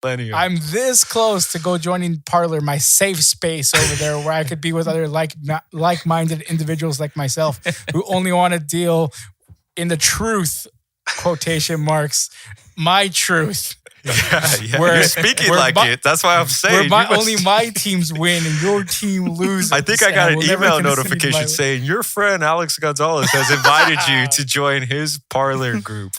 Plenty of. I'm this close to go joining Parlor, my safe space over there where I could be with other like-minded individuals like myself who only want to deal in the truth, quotation marks, my truth. Yeah. You're speaking like it. That's why I'm saying. Only my teams win and your team loses. I think I got an email notification saying your friend Alex Gonzalez has invited you to join his Parlor group.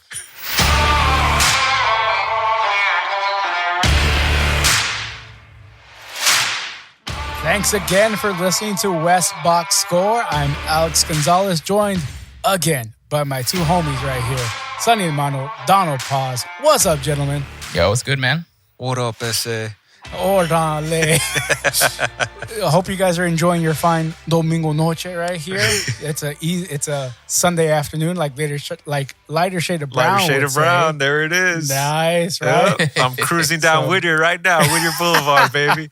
Thanks again for listening to West Box Score. I'm Alex Gonzalez, joined again by my two homies right here, Sonny Hermano, Donald Paz. What's up, gentlemen? Yo, what's good, man? What up, S.A.? Orale. I hope you guys are enjoying your fine Domingo Noche right here. It's a Sunday afternoon, like lighter shade of brown. Lighter shade of brown. There it is. Nice, right? Yep. I'm cruising down Whittier right now, Whittier Boulevard, baby.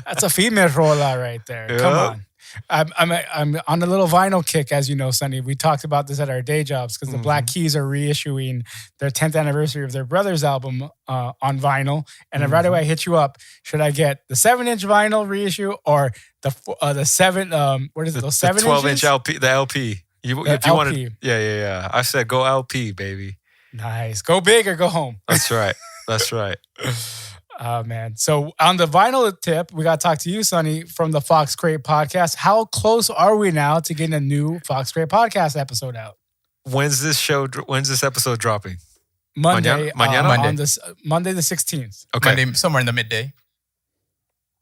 That's a female rola right there. Yep. Come on. I'm on a little vinyl kick, as you know, Sonny. We talked about this at our day jobs because the Black Keys are reissuing their 10th anniversary of their Brothers album on vinyl. And right away I hit you up. Should I get the 7-inch vinyl reissue or the 7? What is it? Those 7 12-inch inches? LP, the LP. If you LP. wanted, yeah. I said go LP, baby. Nice. Go big or go home. That's right. That's right. Oh, man. So on the vinyl tip, we got to talk to you, Sonny, from the Fox Crate podcast. How close are we now to getting a new Fox Crate podcast episode out? When's this episode dropping? Monday. Mañana? Monday the 16th. Okay. Monday, somewhere in the midday.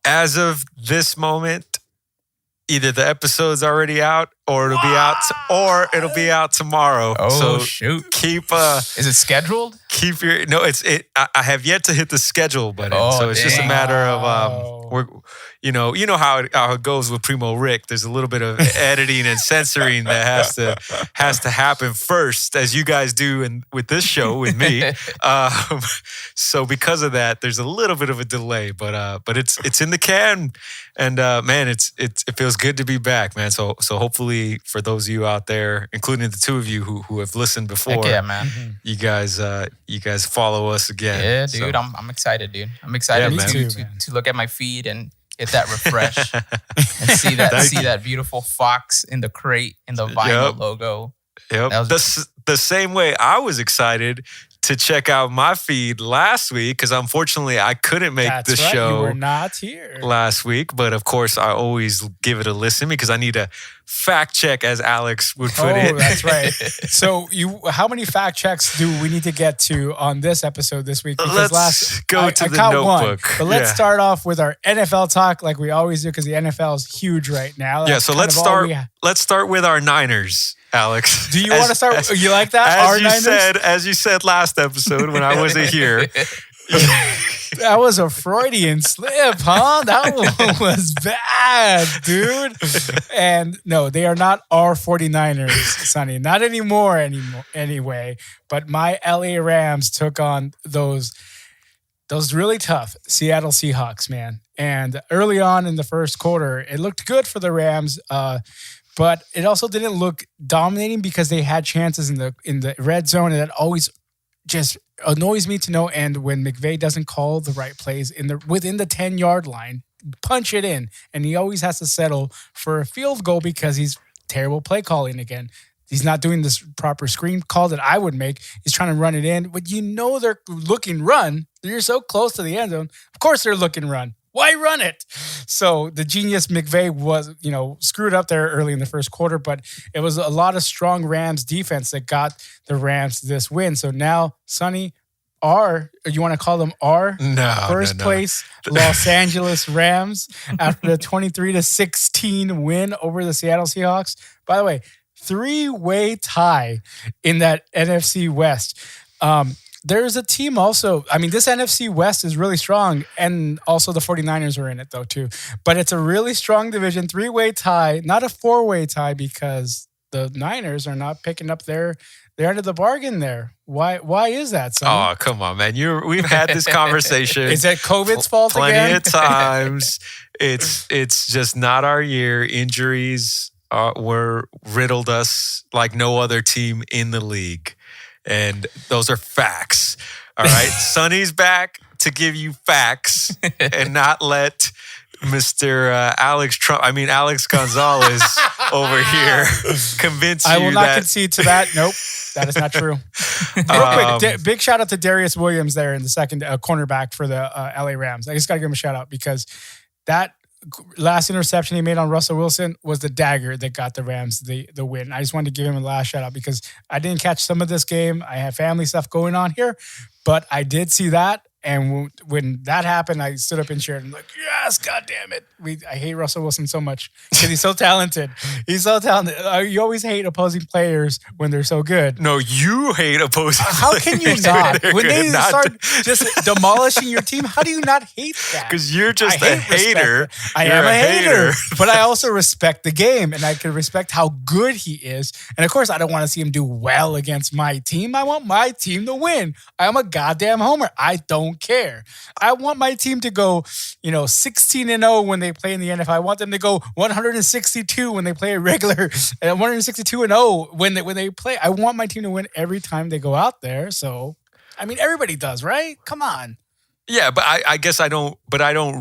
As of this moment, either the episode's already out or it'll be out tomorrow. Oh, so shoot. Keep Is it scheduled? keep your I have yet to hit the schedule button. So it's just a matter of you know how it goes with Primo Rick. There's a little bit of editing and censoring that has to happen first, as you guys do with this show with me. So because of that, there's a little bit of a delay, but it's in the can, and man, it feels good to be back, man. So hopefully for those of you out there, including the two of you who have listened before, Heck yeah, man. you guys follow us again. Yeah, dude, So, I'm excited, dude. I'm excited to look at my feed and hit that refresh and see that beautiful fox in the crate in the vinyl logo. Yep. The same way I was excited to check out my feed last week, because unfortunately I couldn't make the show. You were not here last week, but of course I always give it a listen because I need a fact check, as Alex would put it. Oh, that's right. So how many fact checks do we need to get to on this episode this week? Because let's go to the notebook. One, but let's start off with our NFL talk like we always do, because the NFL is huge right now. That's so let's start with our Niners. Alex, do you want to start? You like that? As you said last episode when I wasn't here. That was a Freudian slip, huh? That one was bad, dude. And no, they are not our 49ers, Sonny. Not anymore anyway. But my LA Rams took on those really tough Seattle Seahawks, man. And early on in the first quarter, it looked good for the Rams. But it also didn't look dominating because they had chances in the red zone, and that always just annoys me to no end when McVay doesn't call the right plays within the 10-yard line, punch it in, and he always has to settle for a field goal because he's terrible play calling again. He's not doing this proper screen call that I would make. He's trying to run it in, but they're looking run. You're so close to the end zone. Of course they're looking run. Why run it? So the genius McVay was, screwed up there early in the first quarter, but it was a lot of strong Rams defense that got the Rams this win. So now, Sonny, you want to call them first place Los Angeles Rams after the 23-16 win over the Seattle Seahawks. By the way, 3-way tie in that NFC West. There's a team also, this NFC West is really strong, and also the 49ers are in it though too. But it's a really strong division, 3-way tie, not a 4-way tie, because the Niners are not picking up their end of the bargain there. Why is that, son? Oh, come on, man. We've had this conversation. Is it COVID's fault again? Plenty of times. It's just not our year. Injuries were riddled us like no other team in the league. And those are facts. All right. Sonny's back to give you facts and not let Mr. Alex Gonzalez over here convince you. I will not concede to that. Nope. That is not true. Real quick, big shout out to Darius Williams there in the second cornerback for the LA Rams. I just got to give him a shout out because that last interception he made on Russell Wilson was the dagger that got the Rams the win. I just wanted to give him a last shout out because I didn't catch some of this game. I had family stuff going on here, but I did see that. And when that happened, I stood up and cheered. I'm like, yes, God damn it. I hate Russell Wilson so much because he's so talented. He's so talented. You always hate opposing players when they're so good. No, you hate opposing How players. can you not? When they start just demolishing your team, how do you not hate that? Because you're just a hater. I am a hater. But I also respect the game, and I can respect how good he is. And of course, I don't want to see him do well against my team. I want my team to win. I'm a goddamn homer. I don't care. I want my team to go, 16-0 when they play in the NFL. I want them to go 162 when they play a regular, 162-0 when they play. I want my team to win every time they go out there. So, everybody does, right? Come on. Yeah, but I guess I don't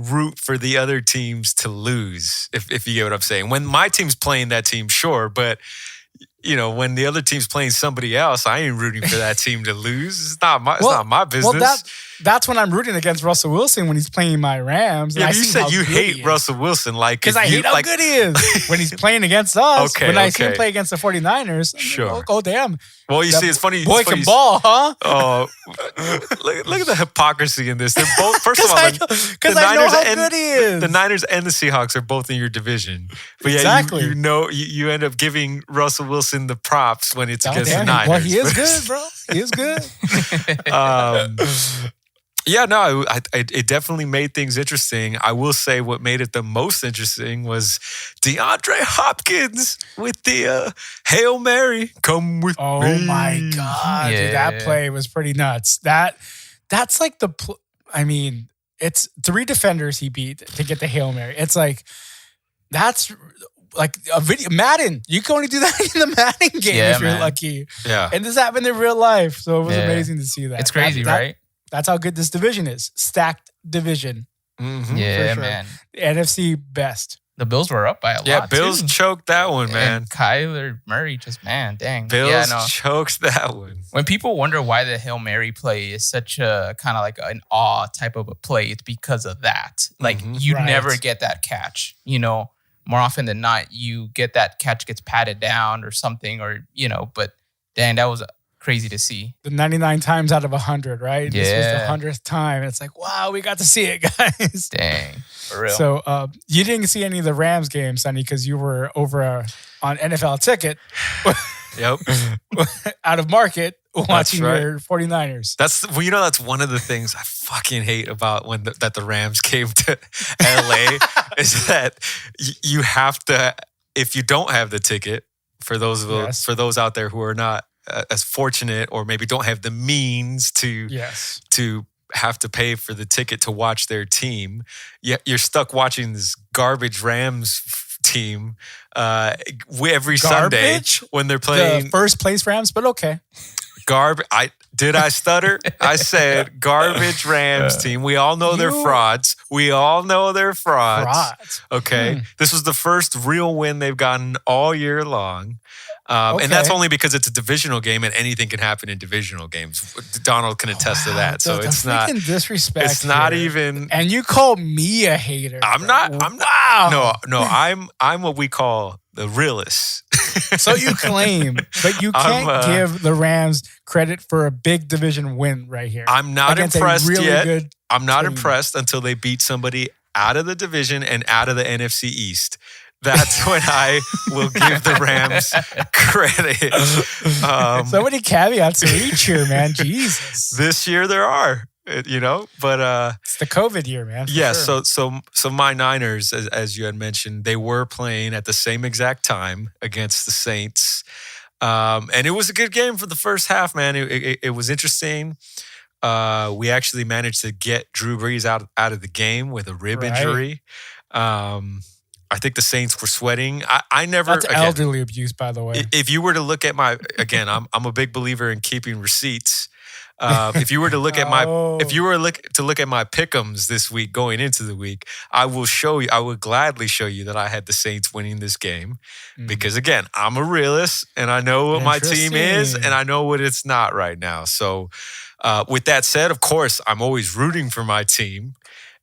root for the other teams to lose, if you get what I'm saying. When my team's playing that team, sure, but when the other team's playing somebody else, I ain't rooting for that team to lose. It's not my business. Well, that's when I'm rooting against Russell Wilson when he's playing my Rams. Yeah, you said you hate Russell Wilson. Because I hate how good he is when he's playing against us. When I see him play against the 49ers, sure. Like, oh, damn. Well, you see, it's funny. Boy can ball, huh? Oh, look at the hypocrisy in this. They're both, first of all, because I know how good he is. The Niners and the Seahawks are both in your division. But exactly. You end up giving Russell Wilson the props when it's against the Niners. Well, he is good, bro. He is good. Yeah, no, it definitely made things interesting. I will say what made it the most interesting was DeAndre Hopkins with the Hail Mary, come with me. Oh, my God. Yeah. Dude, that play was pretty nuts. That's like it's 3 defenders he beat to get the Hail Mary. It's like, that's like a video. Madden, you can only do that in the Madden game if you're lucky. Yeah. And this happened in real life. So it was amazing to see that. It's crazy, right? That's how good this division is. Stacked division. Mm-hmm. Yeah, sure. man. The NFC best. The Bills were up by a lot. Yeah, Bills choked that one, man. And Kyler Murray just, dang. Bills choked that one. When people wonder why the Hail Mary play is such a kind of like an awe type of a play, it's because of that. Like, you never get that catch. More often than not, you get that catch gets patted down or something, but dang, that was crazy to see. The 99 times out of 100, right? Yeah. This was the 100th time. And it's like, wow, we got to see it, guys. Dang, for real. So you didn't see any of the Rams games, Sonny, because you were over on NFL Ticket. Yep. Out of market watching your 49ers. That's one of the things I fucking hate about that the Rams came to LA is that you have to, if you don't have the ticket, for those out there who are not as fortunate or maybe don't have the means to have to pay for the ticket to watch their team, you're stuck watching this garbage Rams team every Sunday when they're playing the first place Rams, but okay. Did I stutter? I said garbage Rams team. We all know they're frauds. Okay. This was the first real win they've gotten all year long. And that's only because it's a divisional game and anything can happen in divisional games. Donald can attest to that. So it's not disrespect. It's not even. And you call me a hater. I'm not. Wow. No. I'm what we call the realist. So you claim, but you can't give the Rams credit for a big division win right here. I'm not impressed yet. I'm not impressed until they beat somebody out of the division and out of the NFC East. That's when I will give the Rams credit. So many caveats to each here, man. Jesus. This year there are, but it's the COVID year, man. Yeah. Sure. So my Niners, as you had mentioned, they were playing at the same exact time against the Saints, and it was a good game for the first half, man. It was interesting. We actually managed to get Drew Brees out of the game with a rib injury. I think the Saints were sweating. I never. That's elderly abuse, by the way. If you were to look at I'm a big believer in keeping receipts. If you were to look at my pick'ems this week going into the week, I would gladly show you that I had the Saints winning this game because again, I'm a realist and I know what my team is and I know what it's not right now. So, with that said, of course, I'm always rooting for my team.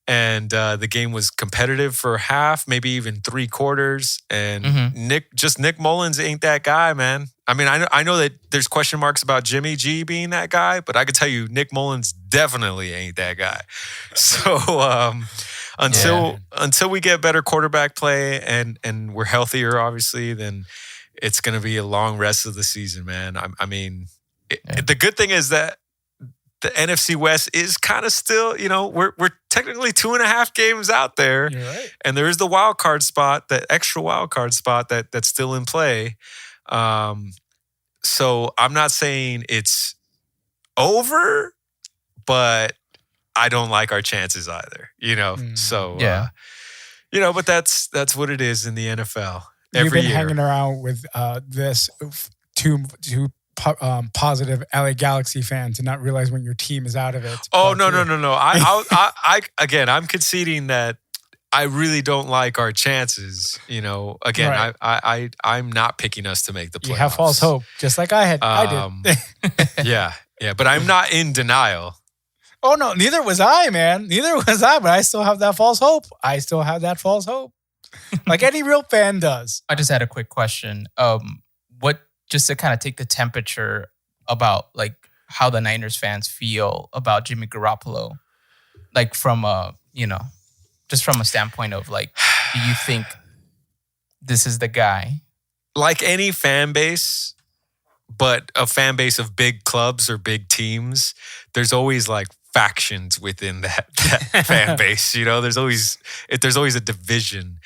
And the game was competitive for half, maybe even 3 quarters. And Nick Mullins ain't that guy, man. I mean, I know that there's question marks about Jimmy G being that guy, but I can tell you Nick Mullins definitely ain't that guy. So until we get better quarterback play and we're healthier, obviously, then it's going to be a long rest of the season, man. The good thing is that the NFC West is kind of still, we're technically 2.5 games out there. You're right. And there is the wild card spot, that extra wild card spot that's still in play. So I'm not saying it's over, but I don't like our chances either, So, but that's what it is in the NFL. You've been hanging around with this two positive LA Galaxy fan to not realize when your team is out of it. Oh, no. I'm conceding that I really don't like our chances. Again, right. I'm not picking us to make the playoffs. You have false hope, just like I did. Yeah, but I'm not in denial. Oh, no, neither was I, man. Neither was I, but I still have that false hope. Like any real fan does. I just had a quick question. Just to kind of take the temperature about like how the Niners fans feel about Jimmy Garoppolo, like from just from a standpoint of like, do you think this is the guy? Like any fan base, but a fan base of big clubs or big teams, there's always like factions within that fan base. There's always a division.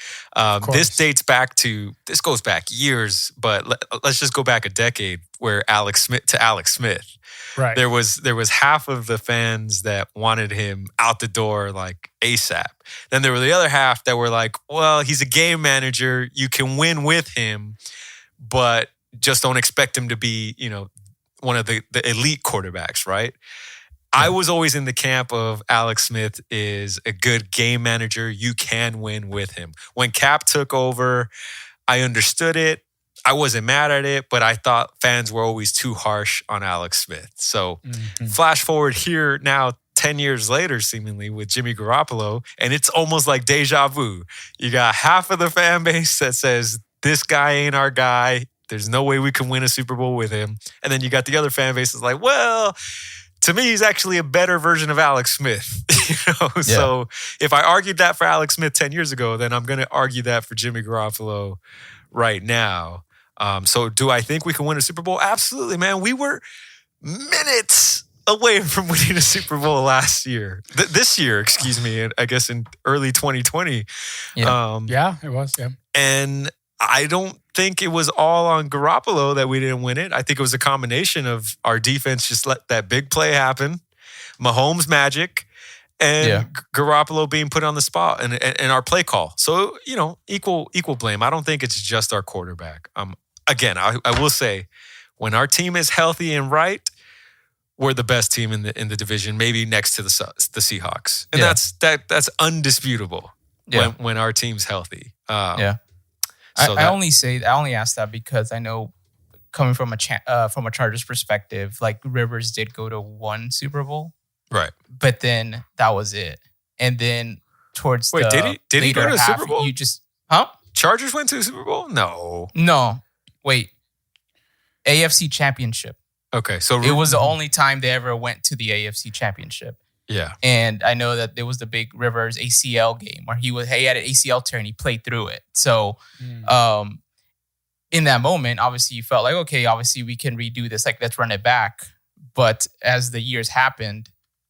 This goes back years, but let's just go back a decade where Alex Smith. Right. There was half of the fans that wanted him out the door like ASAP. Then there were the other half that were like, well, he's a game manager. You can win with him, but just don't expect him to be, one of the elite quarterbacks, right? I was always in the camp of Alex Smith is a good game manager. You can win with him. When Cap took over, I understood it. I wasn't mad at it, but I thought fans were always too harsh on Alex Smith. So flash forward here now, 10 years later, seemingly, with Jimmy Garoppolo, and it's almost like deja vu. You got half of the fan base that says, this guy ain't our guy. There's no way we can win a Super Bowl with him. And then you got the other fan base that's like, well, to me, he's actually a better version of Alex Smith. So if I argued that for Alex Smith 10 years ago, then I'm going to argue that for Jimmy Garoppolo right now. So do I think we can win a Super Bowl? Absolutely, man. We were minutes away from winning a Super Bowl last year. This year, excuse me, I guess in early 2020. Yeah, it was, yeah. And I don't think it was all on Garoppolo that we didn't win it. I think it was a combination of our defense just let that big play happen, Mahomes magic, and Garoppolo being put on the spot and our play call. So, equal blame. I don't think it's just our quarterback. Again, I will say, when our team is healthy and right, we're the best team in the division, maybe next to the Seahawks. And that's undisputable when our team's healthy. I only ask that because I know, coming from a Chargers perspective, like Rivers did go to 1 Super Bowl, right? But then that was it. And then towards did he go to a Super Bowl? You just Chargers went to a Super Bowl? No. Wait, AFC Championship. Okay, so it was the only time they ever went to the AFC Championship. Yeah. And I know that there was the big Rivers ACL game where he had an ACL tear and he played through it. So in that moment, obviously you felt like, okay, obviously we can redo this. Like, let's run it back. But as the years happened,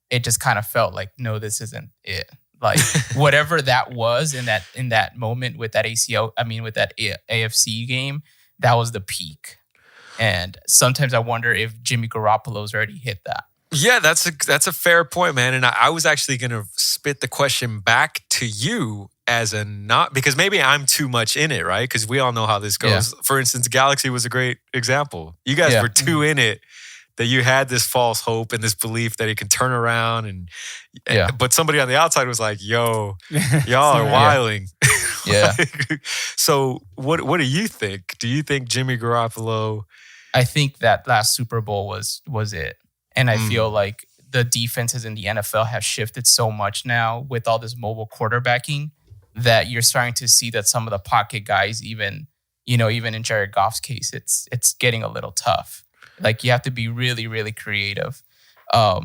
it just kind of felt like, no, this isn't it. Like whatever that was in that moment with that with that AFC game, that was the peak. And sometimes I wonder if Jimmy Garoppolo's already hit that. Yeah, that's a fair point, man. And I was actually going to spit the question back to you. as a not, because maybe I'm too much in it, right? Because we all know how this goes. Yeah. For instance, Galaxy was a great example. You guys were too in it that you had this false hope and this belief that it can turn around. But somebody on the outside was like, yo, y'all are wilding. Yeah. So what do you think? Do you think Jimmy Garoppolo? I think that last Super Bowl was it. And I feel like the defenses in the NFL have shifted so much now with all this mobile quarterbacking that you're starting to see that some of the pocket guys, even in Jared Goff's case, it's getting a little tough. Like you have to be really, really creative. But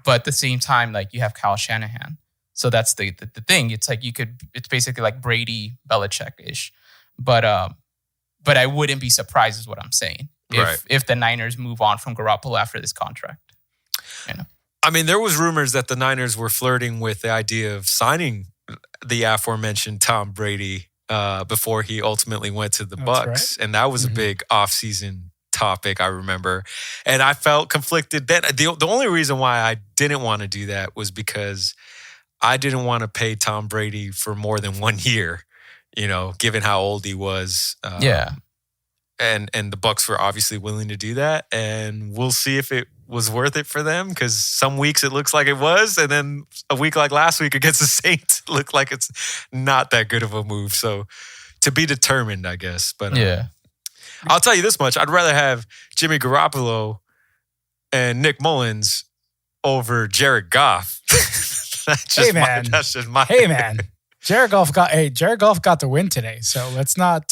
at the same time, like you have Kyle Shanahan. So that's the thing. It's like it's basically like Brady Belichick-ish. But I wouldn't be surprised is what I'm saying. If the Niners move on from Garoppolo after this contract. I mean, there was rumors that the Niners were flirting with the idea of signing the aforementioned Tom Brady before he ultimately went to the Bucs. Right. And that was a big offseason topic, I remember. And I felt conflicted then. The only reason why I didn't want to do that was because I didn't want to pay Tom Brady for more than 1 year, given how old he was. And the Bucs were obviously willing to do that. And we'll see if it was worth it for them, because some weeks it looks like it was, and then a week like last week against the Saints looked like it's not that good of a move. So to be determined, I guess. But I'll tell you this much. I'd rather have Jimmy Garoppolo and Nick Mullins over Jared Goff. That's just my man. Jared Goff got the win today, so let's not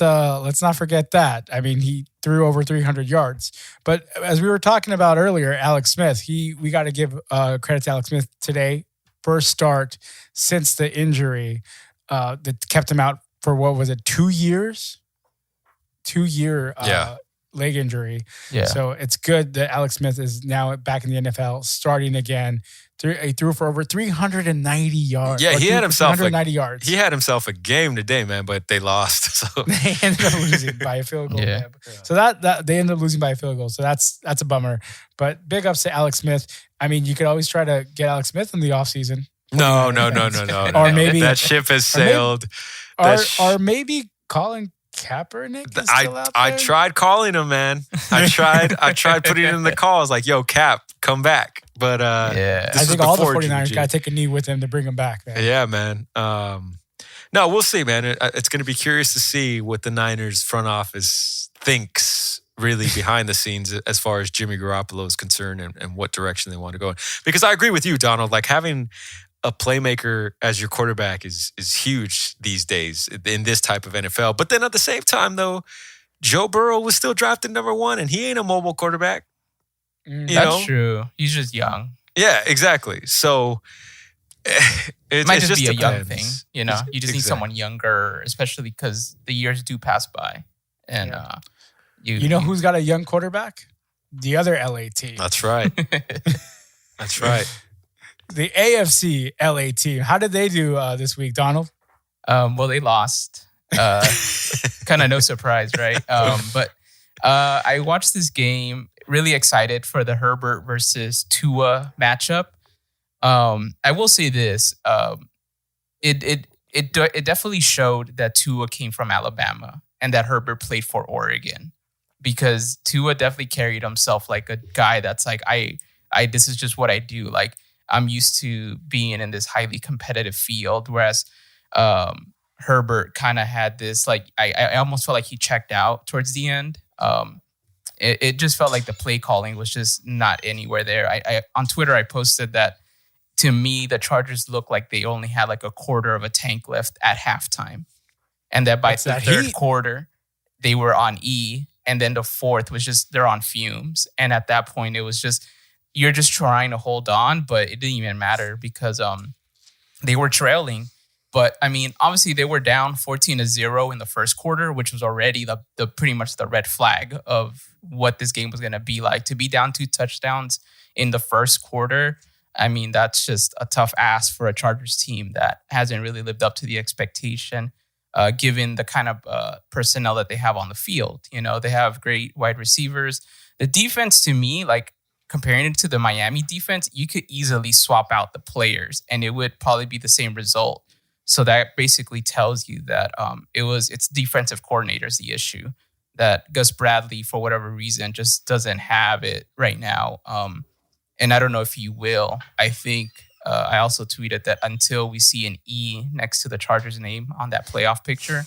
forget that. I mean, he threw over 300 yards. But as we were talking about earlier, Alex Smith, we got to give credit to Alex Smith today. First start since the injury that kept him out for 2 years? 2 year leg injury. Yeah. So it's good that Alex Smith is now back in the NFL, starting again. He threw for over 390 yards. Yeah, he had himself 390 yards. He had himself a game today, man, but they lost. So they ended up losing by a field goal. Yeah. So that they ended up losing by a field goal. So that's a bummer. But big ups to Alex Smith. I mean, you could always try to get Alex Smith in the offseason. No. Or maybe that ship has sailed. Or maybe Colin Kaepernick is still out there? I tried calling him, man. I tried putting in the call. I was like, yo, Cap, come back. But I think all the 49ers got to take a knee with him to bring him back, man. Yeah, man. No, we'll see, man. It's going to be curious to see what the Niners front office thinks really behind the scenes as far as Jimmy Garoppolo is concerned and what direction they want to go in. Because I agree with you, Donald. Like having a playmaker as your quarterback is huge these days in this type of NFL. But then at the same time, though, Joe Burrow was still drafted number 1, and he ain't a mobile quarterback. That's true. He's just young. Yeah, exactly. So it might just be a young thing. You just need someone younger, especially because the years do pass by. And you know who's got a young quarterback? The other LA team. That's right. That's right. The AFC LA team. How did they do this week, Donald? Well, they lost. Kind of no surprise, right? But I watched this game. Really excited for the Herbert versus Tua matchup. I will say this: it definitely showed that Tua came from Alabama and that Herbert played for Oregon, because Tua definitely carried himself like a guy that's like, I this is just what I do. Like I'm used to being in this highly competitive field, whereas Herbert kind of had this like I almost felt like he checked out towards the end. It just felt like the play calling was just not anywhere there. I on Twitter, I posted that to me, the Chargers looked like they only had like a quarter of a tank left at halftime. And that by the third quarter, they were on E. And then the fourth was just, they're on fumes. And at that point, it was just, you're just trying to hold on, but it didn't even matter because they were trailing. But I mean, obviously they were down 14-0 in the first quarter, which was already the pretty much the red flag of what this game was going to be like. To be down 2 touchdowns in the first quarter, I mean, that's just a tough ask for a Chargers team that hasn't really lived up to the expectation, given the kind of personnel that they have on the field. You know, they have great wide receivers. The defense, to me, like comparing it to the Miami defense, you could easily swap out the players and it would probably be the same result. So that basically tells you that it's defensive coordinators the issue. That Gus Bradley, for whatever reason, just doesn't have it right now. And I don't know if he will. I think I also tweeted that until we see an E next to the Chargers name on that playoff picture,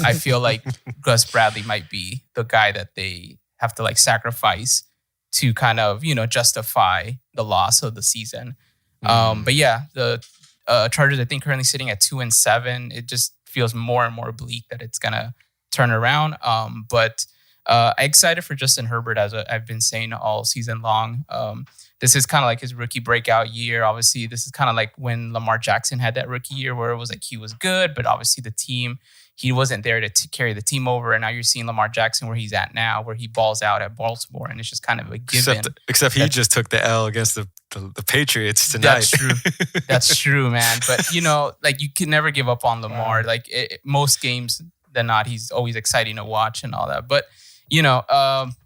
I feel like Gus Bradley might be the guy that they have to like sacrifice to kind of, justify the loss of the season. But yeah, the Chargers, I think, currently sitting at 2-7. It just feels more and more bleak that it's going to turn around. But I'm excited for Justin Herbert, as I've been saying all season long. This is kind of like his rookie breakout year. Obviously, this is kind of like when Lamar Jackson had that rookie year where it was like he was good, but obviously he wasn't there to carry the team over. And now you're seeing Lamar Jackson where he's at now, where he balls out at Baltimore. And it's just kind of a given. Except he just took the L against the Patriots tonight. That's true. That's true, man. But, like you can never give up on Lamar. Like most games than not, he's always exciting to watch and all that. But,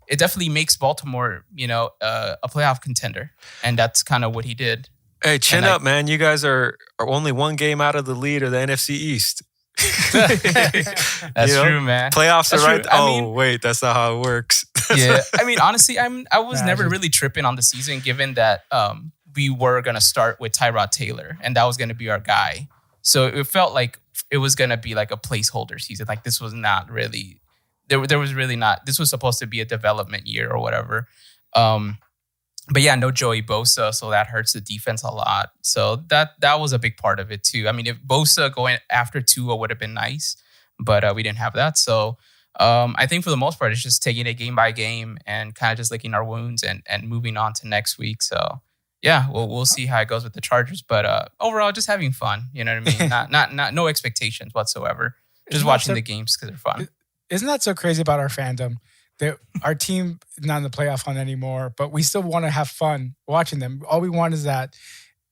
it definitely makes Baltimore, a playoff contender. And that's kind of what he did. Hey, chin up, man. You guys are only one game out of the lead of the NFC East. That's true, man. Playoffs are right. Wait, that's not how it works. Yeah. I mean, honestly, I was never really tripping on the season, given that we were going to start with Tyrod Taylor, and that was going to be our guy. So it felt like it was going to be like a placeholder season. Like this was not really... There was really not. This was supposed to be a development year or whatever. But yeah, no Joey Bosa, so that hurts the defense a lot. So that was a big part of it too. I mean, if Bosa going after Tua would have been nice, but we didn't have that. So I think for the most part, it's just taking it game by game and kind of just licking our wounds and moving on to next week. So yeah, we'll see how it goes with the Chargers. But overall, just having fun. You know what I mean? not no expectations whatsoever. Just watching the games because they're fun. Isn't that so crazy about our fandom? That our team is not in the playoff hunt anymore, but we still want to have fun watching them. All we want is them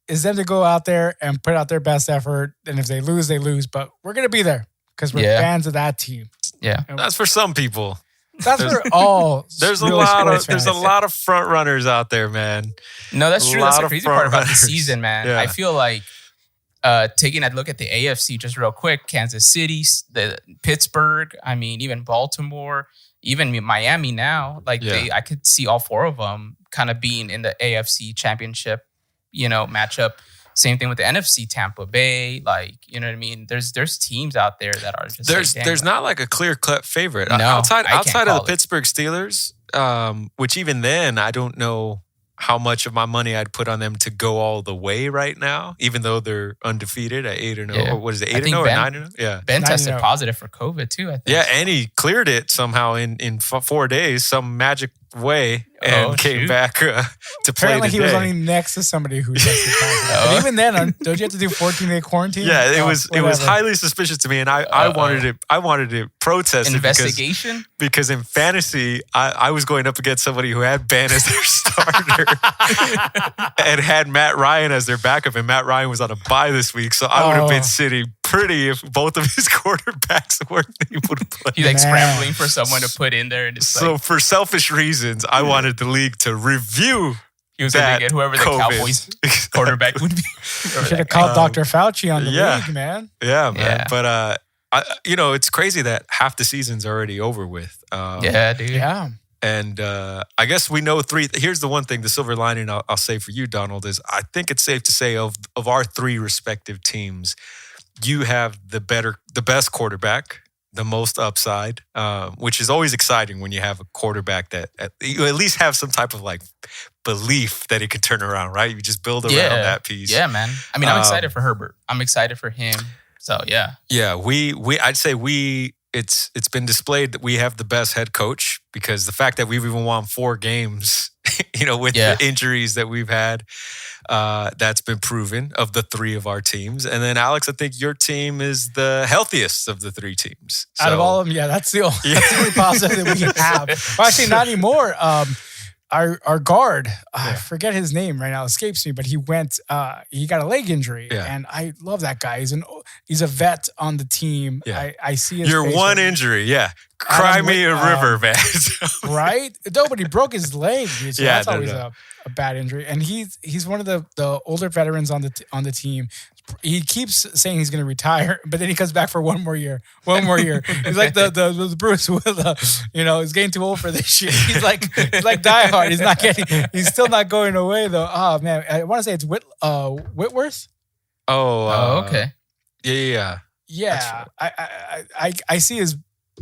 to go out there and put out their best effort. And if they lose, they lose. But we're going to be there because we're fans of that team. Yeah. And that's for some people. That's for all. There's a lot of front runners out there, man. No, that's true. That's the crazy part about the season, man. Yeah. I feel like taking a look at the AFC just real quick, Kansas City, the Pittsburgh, I mean, even Baltimore, even Miami now, I could see all four of them kind of being in the AFC championship, matchup. Same thing with the NFC, Tampa Bay, you know what I mean? There's teams out there that are just there's not like a clear-cut favorite. No, outside of the Pittsburgh Steelers, which even then I don't know how much of my money I'd put on them to go all the way right now, even though they're undefeated at 8-0. Yeah. Or what is it, 8-0 or 9-0? Yeah. Ben tested positive for COVID too, I think. Yeah, and he cleared it somehow in 4 days, some magic way, and came back to play Apparently today. He was only next to somebody who tested positive. But even then, don't you have to do 14-day quarantine? Yeah, it was highly suspicious to me, and I wanted to protest investigation because in fantasy I was going up against somebody who had Ben as their starter and had Matt Ryan as their backup, and Matt Ryan was on a bye this week, so I would have been sitting pretty if both of his quarterbacks weren't able to play. He's scrambling for someone to put in there, and so for selfish reasons, I wanted the league to review. He was going to get whoever the Cowboys quarterback would be. You should have called Dr. Fauci on the league, man. Yeah, man. Yeah. But it's crazy that half the season's already over with. Yeah, dude. Yeah. And I guess we know here's the one thing, the silver lining I'll say for you, Donald, is I think it's safe to say of our three respective teams, you have the best quarterback, the most upside, which is always exciting when you have a quarterback that you at least have some type of belief that he could turn around, right? You just build around that piece. Yeah, man. I mean, I'm excited for Herbert. I'm excited for him. So yeah. Yeah, I'd say it's been displayed that we have the best head coach, because the fact that we've even won 4 games, with the injuries that we've had, that's been proven of the 3 of our teams. And then Alex, I think your team is the healthiest of the 3 teams. Out of all of them, that's the only positive that we have. Well, actually, not anymore. Our guard, I forget his name right now, escapes me, but he got a leg injury, and I love that guy. He's he's a vet on the team. Yeah. I see his Your face one right injury, yeah. Cry me a river, man. now. Right? No, but he broke his leg. Dude, so Yeah, that's always a bad injury. And he's one of the older veterans on the team. He keeps saying he's going to retire, but then he comes back for one more year. He's like the Bruce with he's getting too old for this shit. He's like Die Hard. He's still not going away though. Oh man, I want to say it's Whitworth. Oh, okay. Yeah. Yeah, right. I see his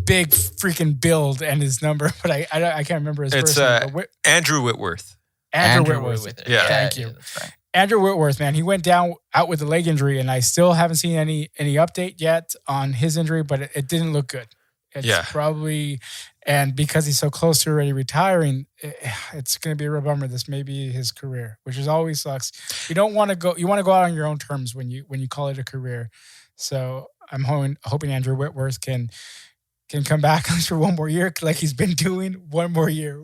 big freaking build and his number, but I can't remember his first name. Andrew Whitworth. Andrew Whitworth. Yeah. Thank you. That's right. Andrew Whitworth, man, he went out with a leg injury, and I still haven't seen any update yet on his injury, but it didn't look good. It's probably, and because he's so close to already retiring, it's going to be a real bummer. This may be his career, which is always sucks. You don't want to go. You want to go out on your own terms when you call it a career. So I'm hoping Andrew Whitworth can come back for one more year like he's been doing. One more year.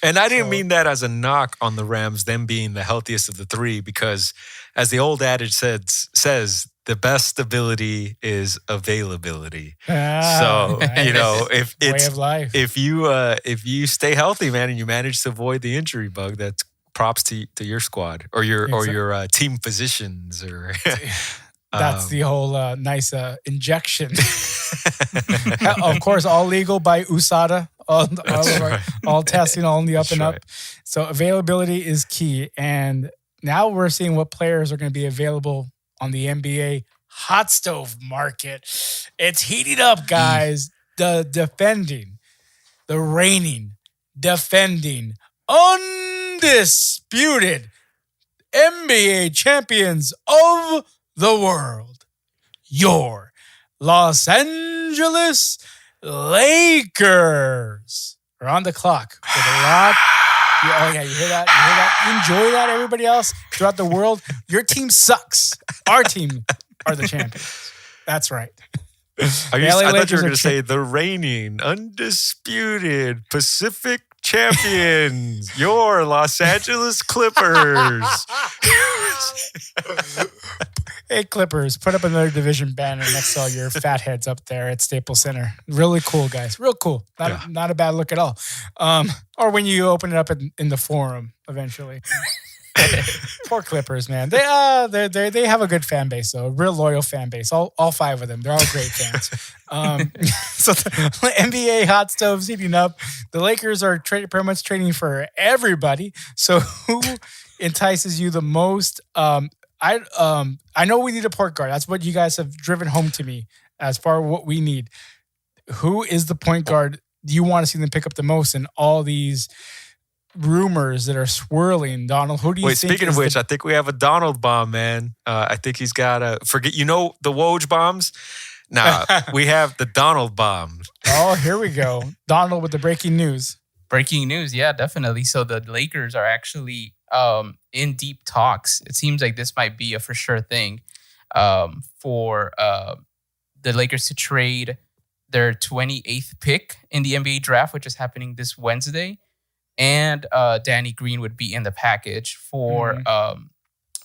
And I didn't mean that as a knock on the Rams, them being the healthiest of the three, because as the old adage says, the best ability is availability. So, nice. Way of life. if you stay healthy, man, and you manage to avoid the injury bug, that's props to your squad or your team physicians or That's the whole nice injection. Of course, all legal by USADA. All testing, all on the up and up. So availability is key. And now we're seeing what players are going to be available on the NBA hot stove market. It's heating up, guys. The reigning, defending, undisputed NBA champions of the world, your Los Angeles Lakers are on the clock with a lot. Oh yeah, you hear that? You enjoy that, everybody else throughout the world. Your team sucks. Our team are the champions. That's right. I thought you were going to say the reigning, undisputed Pacific champions, your Los Angeles Clippers. Hey, Clippers, put up another division banner next to all your fat heads up there at Staples Center. Really cool, guys. Real cool. Not a bad look at all. Or when you open it up in the forum eventually. Poor Clippers, man. They have a good fan base, though. A real loyal fan base. All five of them. They're all great fans. So the NBA hot stove's heating up. The Lakers are pretty much trading for everybody. So who entices you the most? I know we need a point guard. That's what you guys have driven home to me as far as what we need. Who is the point guard you want to see them pick up the most in all these rumors that are swirling? Donald, who do you think? Speaking of which, I think we have a Donald bomb, man. I think he's got the Woj bombs? Nah, we have the Donald bomb. Oh, here we go. Donald with the breaking news. Breaking news, yeah, definitely. So the Lakers are actually in deep talks. It seems like this might be a for sure thing for the Lakers to trade their 28th pick in the NBA draft, which is happening this Wednesday. And Danny Green would be in the package for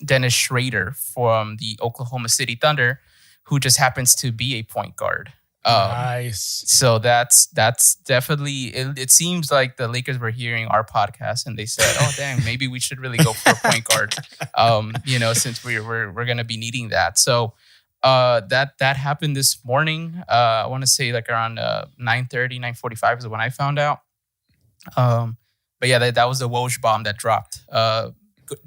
Dennis Schrader from the Oklahoma City Thunder, who just happens to be a point guard. Nice. So that's definitely. It seems like the Lakers were hearing our podcast and they said, "Oh, dang, maybe we should really go for a point guard." Since we're going to be needing that. So that happened this morning. I want to say like around 9:30, 9:45 is when I found out. But yeah, that was the Woj bomb that dropped.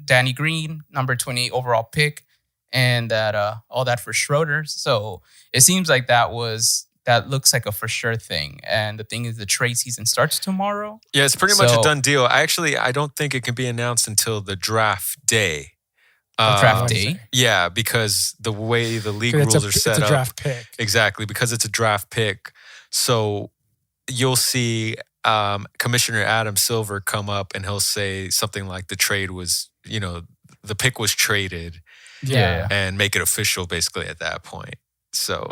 Danny Green, number 28 overall pick, and that all that for Schroeder. So it seems like that looks like a for sure thing. And the thing is, the trade season starts tomorrow. Yeah, it's pretty much a done deal. I don't think it can be announced until the draft day. Draft day? Yeah, because the way the league rules are set up. It's a draft pick. Exactly, because it's a draft pick. So you'll see Commissioner Adam Silver come up and he'll say something like the trade was, the pick was traded. Yeah. And make it official basically at that point. So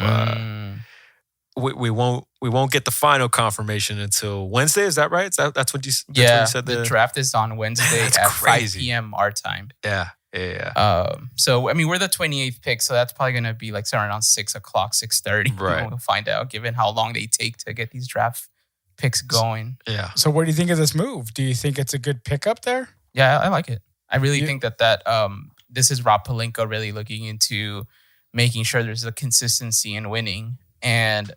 we won't get the final confirmation until Wednesday. Is that right? That's what you said? The draft is on Wednesday at 5 p.m. our time. Yeah. Yeah. So I mean, we're the 28th pick, so that's probably gonna be like somewhere around 6 o'clock, 6:30. Right. We'll find out, given how long they take to get these draft picks going. Yeah. So what do you think of this move? Do you think it's a good pickup there? Yeah, I like it. I really think that this is Rob Pelinka really looking into making sure there's a consistency in winning. And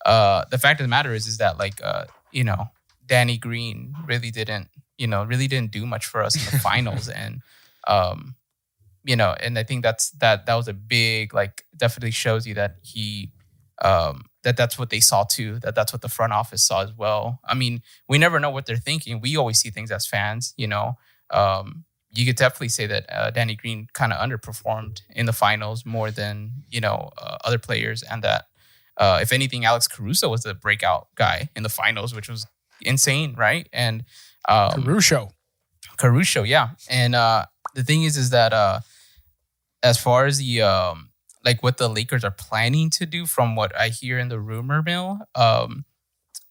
the fact of the matter is that like Danny Green really didn't do much for us in the finals. And and I think that was a big, like, definitely shows you that he that's what they saw too, that's what the front office saw as well. I mean, we never know what they're thinking. We always see things as fans, you could definitely say that Danny Green kind of underperformed in the finals more than, other players. And that if anything, Alex Caruso was the breakout guy in the finals, which was insane, right? And Caruso, yeah. And the thing is that as far as the like what the Lakers are planning to do, from what I hear in the rumor mill,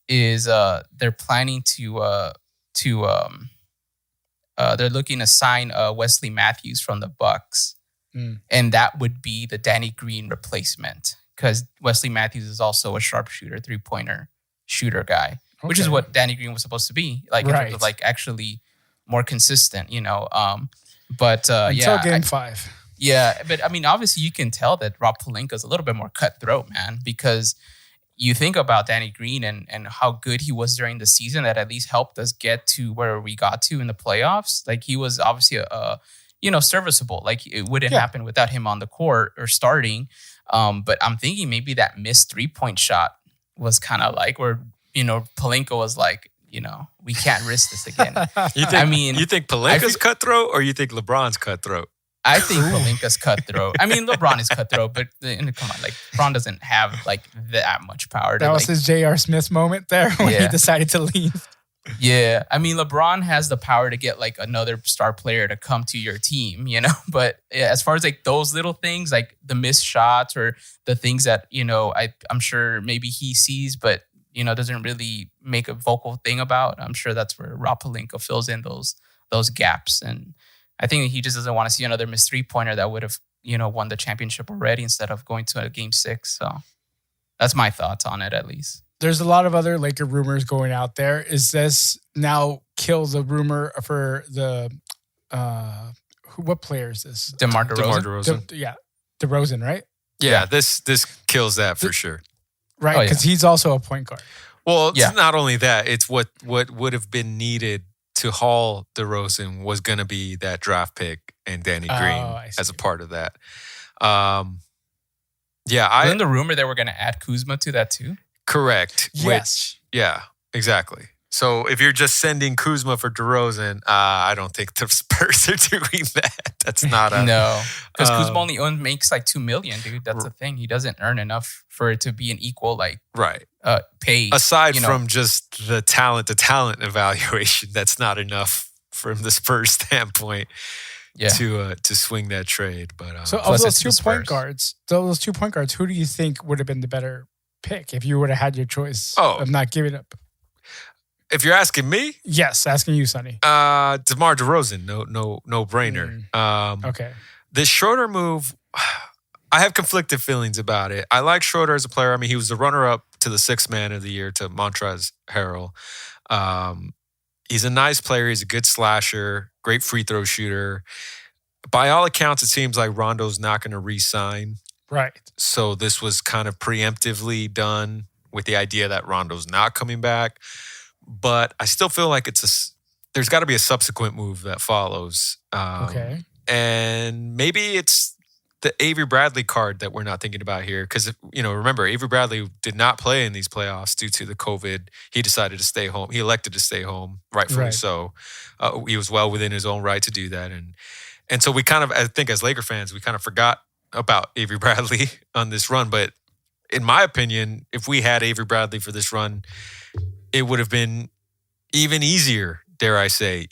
is they're planning to they're looking to sign Wesley Matthews from the Bucks, and that would be the Danny Green replacement, because Wesley Matthews is also a sharpshooter, 3-pointer shooter guy, which is what Danny Green was supposed to be, like in terms of like actually more consistent, But until game 5. Yeah, but I mean, obviously you can tell that Rob Pelinka is a little bit more cutthroat, man, because you think about Danny Green and how good he was during the season, that at least helped us get to where we got to in the playoffs. Like, he was obviously serviceable. Like, it wouldn't happen without him on the court or starting. But I'm thinking maybe that missed 3-point shot was kind of like where, Pelinka was like, we can't risk this again. You think Pelinka's cutthroat, or you think LeBron's cutthroat? I think Pelinka's cutthroat. I mean, LeBron is cutthroat, but come on, like, LeBron doesn't have like that much power. That was his J.R. Smith moment there when he decided to leave. Yeah, I mean, LeBron has the power to get like another star player to come to your team, But as far as like those little things, like the missed shots or the things that I'm sure maybe he sees, but doesn't really make a vocal thing about. I'm sure that's where Rob Pelinka fills in those gaps. And I think he just doesn't want to see another missed 3-pointer that would have, won the championship already instead of going to a game 6. So that's my thoughts on it, at least. There's a lot of other Laker rumors going out there. Is this now kill the rumor for the what player is this? DeMar DeRozan. DeRozan, right? Yeah, this kills that for sure. Right, because he's also a point guard. Well, it's not only that, it's what would have been needed to haul DeRozan was going to be that draft pick and Danny Green as a part of that. Wasn't the rumor they were going to add Kuzma to that too? Yes. Exactly. So if you're just sending Kuzma for DeRozan, I don't think the Spurs are doing that. That's not a... No, because Kuzma only makes like $2 million, dude. That's the thing. He doesn't earn enough for it to be an equal pay. Aside from just the talent-to-talent evaluation, that's not enough from the Spurs standpoint to swing that trade. But so of those 2 point guards, who do you think would have been the better pick if you would have had your choice of not giving up? If you're asking me, yes, asking you, Sonny. DeMar DeRozan, no brainer. Okay. This Schroeder move, I have conflicted feelings about it. I like Schroeder as a player. I mean, he was the runner-up to the 6th man of the year to Montrezl Harrell. He's a nice player. He's a good slasher, great free throw shooter. By all accounts, it seems like Rondo's not going to re-sign. Right. So this was kind of preemptively done with the idea that Rondo's not coming back. But I still feel like there's got to be a subsequent move that follows. Okay. And maybe it's the Avery Bradley card that we're not thinking about here. Because, remember, Avery Bradley did not play in these playoffs due to the COVID. He decided to stay home. He elected to stay home, rightfully so. He was well within his own right to do that. And so we kind of, I think as Laker fans, we kind of forgot about Avery Bradley on this run. But in my opinion, if we had Avery Bradley for this run, it would have been even easier, dare I say,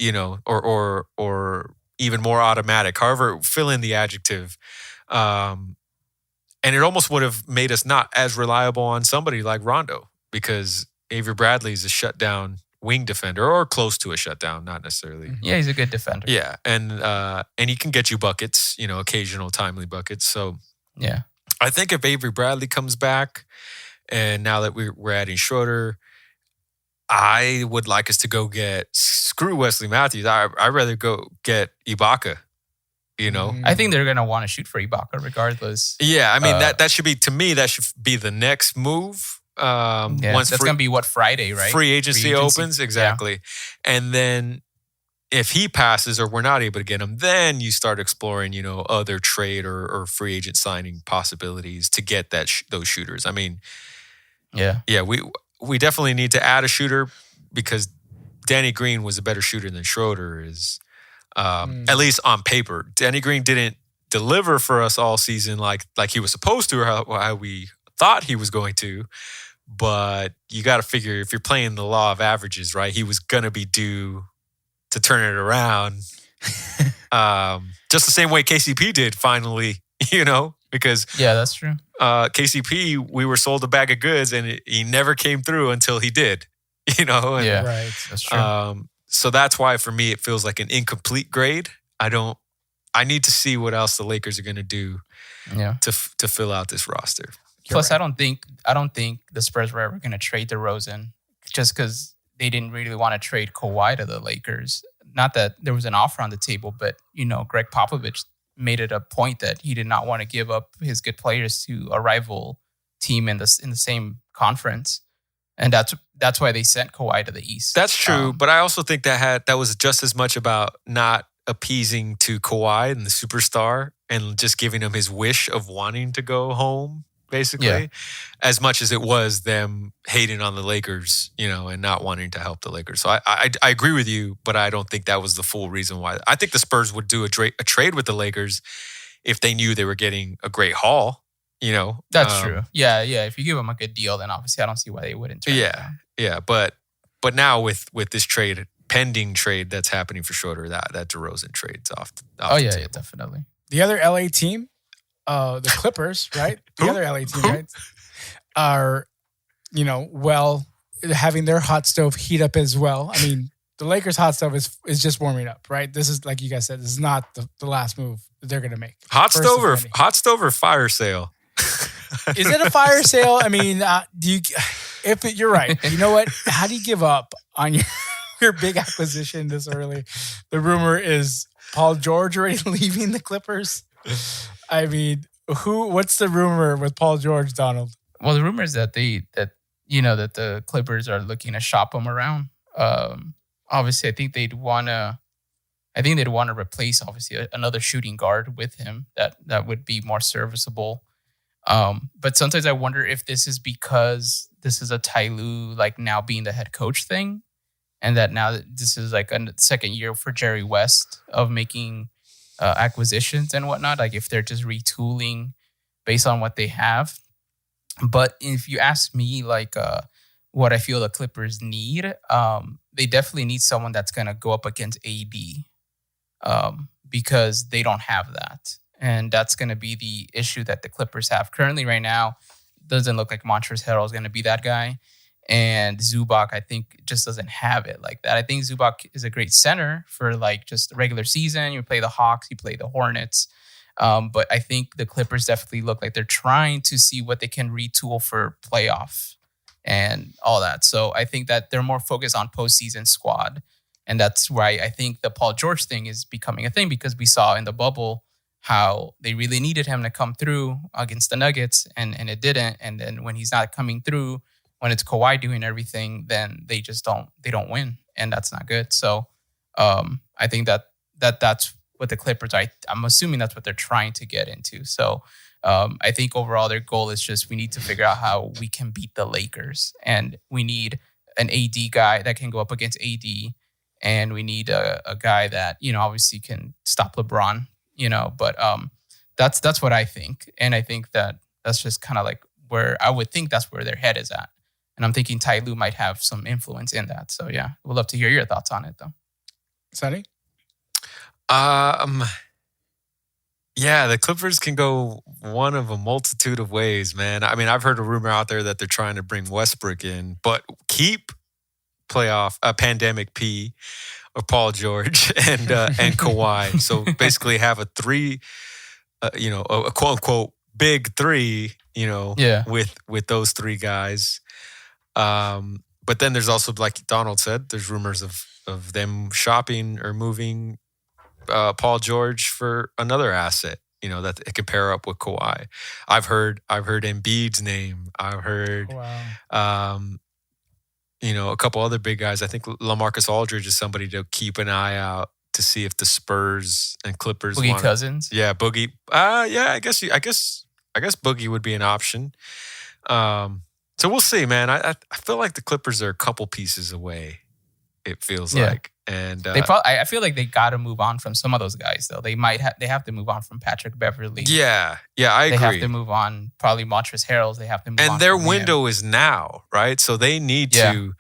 or even more automatic. However, fill in the adjective. And it almost would have made us not as reliable on somebody like Rondo, because Avery Bradley is a shutdown wing defender or close to a shutdown, not necessarily. Yeah, he's a good defender. Yeah, and he can get you buckets, occasional timely buckets. So yeah, I think if Avery Bradley comes back, and now that we're adding Schroeder, I would like us to go screw Wesley Matthews. I'd rather go get Ibaka. I think they're gonna want to shoot for Ibaka regardless. Yeah, I mean that should be, to me, that should be the next move. Once that's gonna be Friday, right? Free agency opens, exactly. Yeah. And then if he passes or we're not able to get him, then you start exploring, other trade or free agent signing possibilities to get those shooters. I mean, yeah, we definitely need to add a shooter because Danny Green was a better shooter than Schroeder is. At least on paper. Danny Green didn't deliver for us all season like he was supposed to, or how we thought he was going to. But you got to figure, if you're playing the law of averages, right, he was going to be due to turn it around. Just the same way KCP did finally, because that's true. KCP, we were sold a bag of goods and he never came through until he did, and, right. That's true. So that's why, for me, it feels like an incomplete grade. I need to see what else the Lakers are going to do to fill out this roster. Plus, right. I don't think the Spurs were ever going to trade DeRozan just because they didn't really want to trade Kawhi to the Lakers. Not that there was an offer on the table, but, Greg Popovich made it a point that he did not want to give up his good players to a rival team in the same conference. And that's why they sent Kawhi to the East. That's true, but I also think that was just as much about not appeasing to Kawhi and the superstar and just giving him his wish of wanting to go home, basically, as much as it was them hating on the Lakers, and not wanting to help the Lakers. So I agree with you, but I don't think that was the full reason why. I think the Spurs would do a trade with the Lakers if they knew they were getting a great haul. That's true. Yeah. If you give them a good deal, then obviously I don't see why they wouldn't turn it down. Yeah. But now with this pending trade that's happening for Schroeder, that DeRozan trade's off the table. Definitely. The other LA team, the Clippers, right? The other LA team, right? Are, having their hot stove heat up as well. I mean, the Lakers' hot stove is just warming up, right? This is, like you guys said, this is not the last move that they're going to make. Hot stove or fire sale? Is it a fire sale? I mean, you're right. You know what? How do you give up on your big acquisition this early? The rumor is Paul George already leaving the Clippers. I mean, what's the rumor with Paul George, Donald? Well, the rumor is that that the Clippers are looking to shop him around. Obviously, I think they'd want to replace, obviously, another shooting guard with him that would be more serviceable. But sometimes I wonder if this is because this is a Ty Lue now being the head coach thing, and that now this is a second year for Jerry West of making acquisitions and whatnot. If they're just retooling based on what they have. But if you ask me, what I feel the Clippers need, they definitely need someone that's going to go up against AD, because they don't have that. And that's going to be the issue that the Clippers have. Currently, right now, doesn't look like Montrezl Harrell is going to be that guy. And Zubac, I think, just doesn't have it like that. I think Zubac is a great center for just the regular season. You play the Hawks, you play the Hornets. But I think the Clippers definitely look like they're trying to see what they can retool for playoff and all that. So I think that they're more focused on postseason squad. And that's why I think the Paul George thing is becoming a thing, because we saw in the bubble how they really needed him to come through against the Nuggets and it didn't. And then when he's not coming through, when it's Kawhi doing everything, then they don't win. And that's not good. So I think that's what the Clippers, I'm assuming that's what they're trying to get into. So I think overall their goal is just, we need to figure out how we can beat the Lakers. And we need an AD guy that can go up against AD. And we need a guy that, obviously can stop LeBron, but that's what I think. And I think that that's just kind of where I would think that's where their head is at. And I'm thinking Ty Lue might have some influence in that. So yeah, we'd love to hear your thoughts on it though. Sonny? Yeah, the Clippers can go one of a multitude of ways, man. I mean, I've heard a rumor out there that they're trying to bring Westbrook in, but keep playoff pandemic P or Paul George and Kawhi. So basically have a three, a quote unquote big three, with those three guys. But then there's also, like Donald said, there's rumors of them shopping or moving Paul George for another asset, that it could pair up with Kawhi. I've heard Embiid's name. I've heard, a couple other big guys. I think LaMarcus Aldridge is somebody to keep an eye out to see if the Spurs and Clippers Boogie Cousins. Yeah, Boogie. I guess Boogie would be an option. So we'll see, man. I feel like the Clippers are a couple pieces away. It feels like, and they probably. I feel like they got to move on from some of those guys, though. They have to move on from Patrick Beverly. Yeah, I agree. They have to move on. Probably Montrezl Harrell. They have to move on. And their window is now, right? So they need to.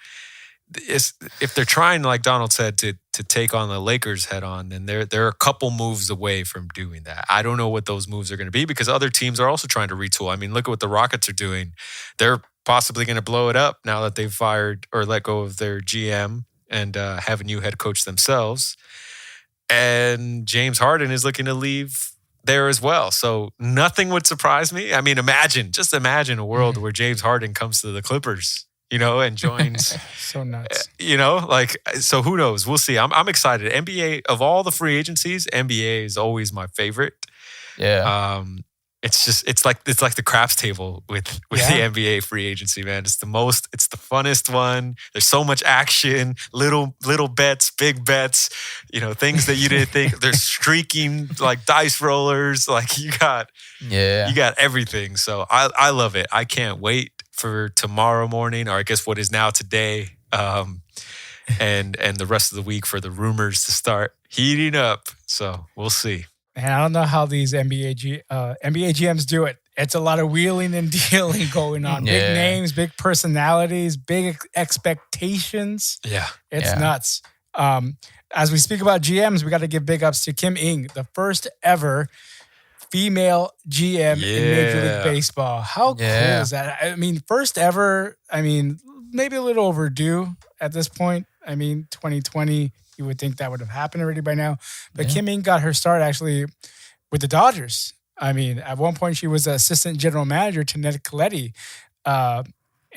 If they're trying, like Donald said, to take on the Lakers head on, then they're a couple moves away from doing that. I don't know what those moves are going to be because other teams are also trying to retool. I mean, look at what the Rockets are doing. They're possibly going to blow it up now that they've fired or let go of their GM and have a new head coach themselves. And James Harden is looking to leave there as well. So nothing would surprise me. I mean, just imagine a world where James Harden comes to the Clippers, and joins. So nuts. So who knows? We'll see. I'm excited. NBA, of all the free agencies, NBA is always my favorite. Yeah. It's like the craps table with the NBA free agency, man. It's the funnest one. There's so much action, little bets, big bets, things that you didn't think. There's streaking like dice rollers. Like you got everything. So I love it. I can't wait for tomorrow morning, or I guess what is now today, and the rest of the week for the rumors to start heating up. So we'll see. And I don't know how these NBA GMs do it. It's a lot of wheeling and dealing going on. Big names, big personalities, big expectations. Yeah. It's nuts. As we speak about GMs, we got to give big ups to Kim Ng, the first ever female GM in Major League Baseball. How cool is that? I mean, first ever, maybe a little overdue at this point. 2020, you would think that would have happened already by now. But Kim Ng got her start actually with the Dodgers. At one point she was the assistant general manager to Ned Colletti.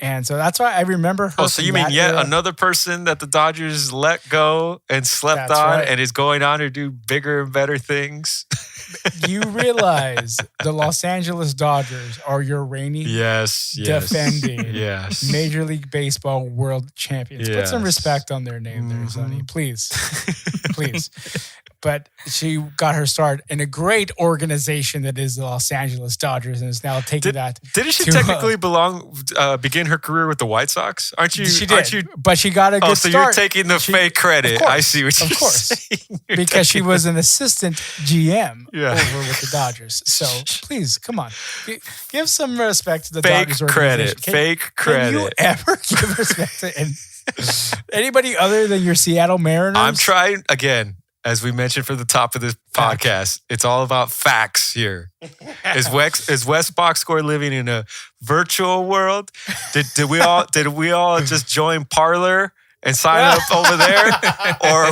And so that's why I remember her. Oh, so you mean another person that the Dodgers let go and slept on and is going on to do bigger and better things? You realize the Los Angeles Dodgers are your reigning, defending Major League Baseball world champions. Put some respect on their name there, Sonny. Please. Please. But she got her start in a great organization that is the Los Angeles Dodgers, and is now taking that. Didn't she technically begin her career with the White Sox? Aren't you? She did, but she got a good start. So you're taking the fake credit. I see what you're saying. Because she was an assistant GM over with the Dodgers. So please, come on, give some respect to the Dodgers organization. Fake credit. Can you ever give respect to anybody other than your Seattle Mariners? I'm trying again. As we mentioned for the top of this podcast, it's all about facts here. Is Wes Boxcore living in a virtual world? Did we all just join Parler and sign up over there, or